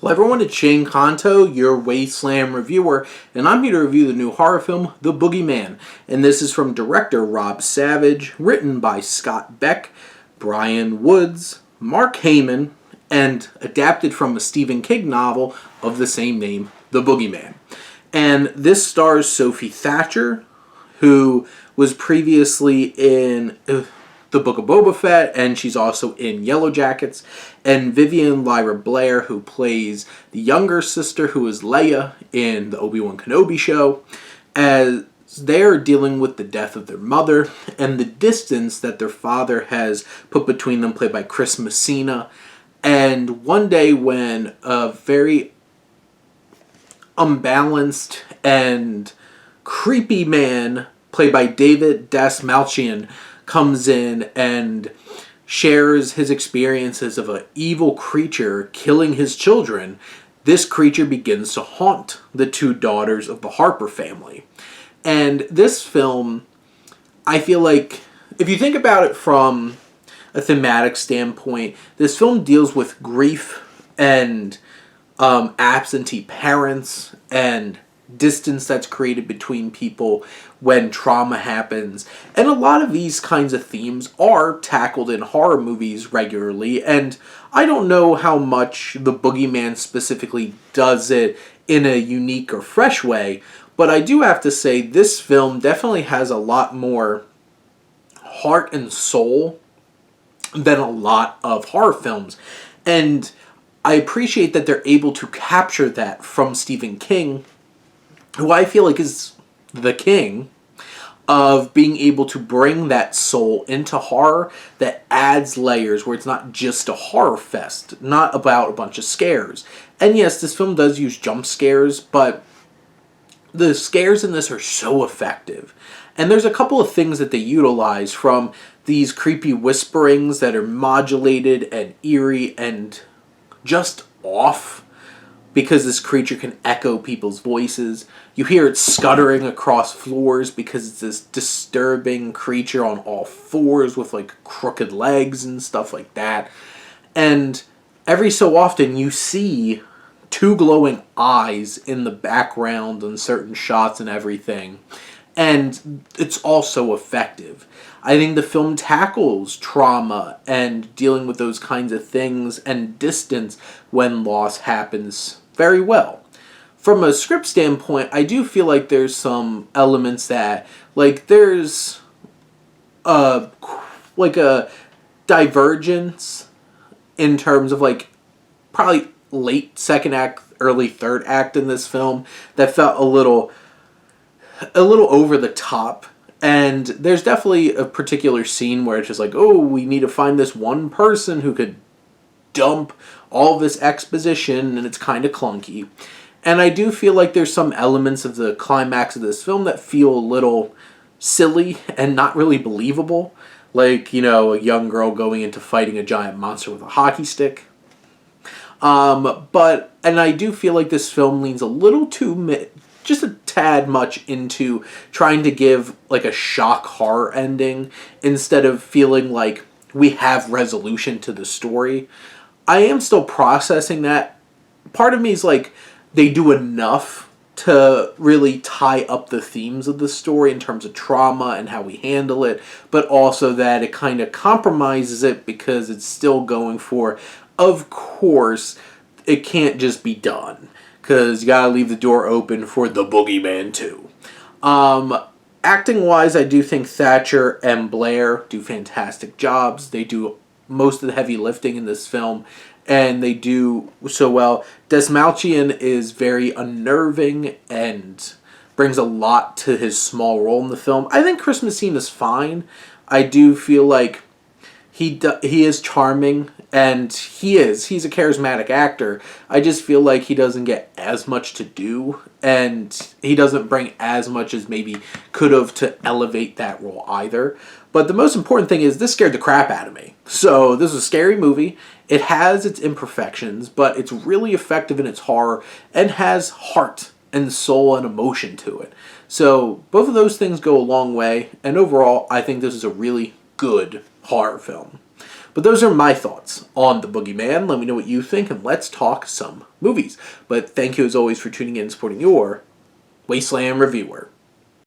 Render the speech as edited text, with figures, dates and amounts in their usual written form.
Well, everyone, it's Shane Kanto, your Wasteland reviewer, and I'm here to review the new horror film, The Boogeyman. And this is from director Rob Savage, written by Scott Beck, Brian Woods, Mark Heyman, and adapted from a Stephen King novel of the same name, The Boogeyman. And this stars Sophie Thatcher, who was previously in The Book of Boba Fett, and she's also in Yellow Jackets, and Vivian Lyra Blair, who plays the younger sister, who is Leia in the Obi-Wan Kenobi show, as they're dealing with the death of their mother and the distance that their father has put between them, played by Chris Messina. And one day when a very unbalanced and creepy man, played by David Dastmalchian, comes in and shares his experiences of an evil creature killing his children, this creature begins to haunt the two daughters of the Harper family. And this film, I feel like, if you think about it from a thematic standpoint, this film deals with grief and absentee parents and distance that's created between people when trauma happens. And a lot of these kinds of themes are tackled in horror movies regularly, and I don't know how much The Boogeyman specifically does it in a unique or fresh way, but I do have to say this film definitely has a lot more heart and soul than a lot of horror films. And I appreciate that they're able to capture that from Stephen King, who I feel like is the king of being able to bring that soul into horror that adds layers where it's not just a horror fest, not about a bunch of scares. And yes, this film does use jump scares, but the scares in this are so effective. And there's a couple of things that they utilize, from these creepy whisperings that are modulated and eerie and just off, because this creature can echo people's voices. You hear it scuttering across floors because it's this disturbing creature on all fours with like crooked legs and stuff like that. And every so often you see two glowing eyes in the background on certain shots and everything. And it's also effective. I think the film tackles trauma and dealing with those kinds of things and distance when loss happens very well. From a script standpoint, I do feel like there's some elements that, like, there's a divergence in terms of, like, probably late second act, early third act in this film that felt a little over the top. And there's definitely a particular scene where it's just like, oh, we need to find this one person who could dump all this exposition, and it's kind of clunky. And I do feel like there's some elements of the climax of this film that feel a little silly and not really believable. Like, you know, a young girl going into fighting a giant monster with a hockey stick. And I do feel like this film leans a little too, just a tad much into trying to give like a shock horror ending instead of feeling like we have resolution to the story. I am still processing that. Part of me is like, they do enough to really tie up the themes of the story in terms of trauma and how we handle it, but also that it kind of compromises it because it's still going for, of course, it can't just be done, because you gotta leave the door open for The Boogeyman 2. Acting-wise, I do think Thatcher and Blair do fantastic jobs. They do most of the heavy lifting in this film, and they do so well. Dastmalchian is very unnerving and brings a lot to his small role in the film. I think Chris Messina's fine. I do feel like he is charming, and he's a charismatic actor. I just feel like he doesn't get as much to do, and he doesn't bring as much as maybe could have to elevate that role either. But the most important thing is this scared the crap out of me. So this is a scary movie. It has its imperfections, but it's really effective in its horror and has heart and soul and emotion to it. So both of those things go a long way, and overall I think this is a really good horror film. But those are my thoughts on The Boogeyman. Let me know what you think, and let's talk some movies. But thank you as always for tuning in and supporting your Wasteland Reviewer.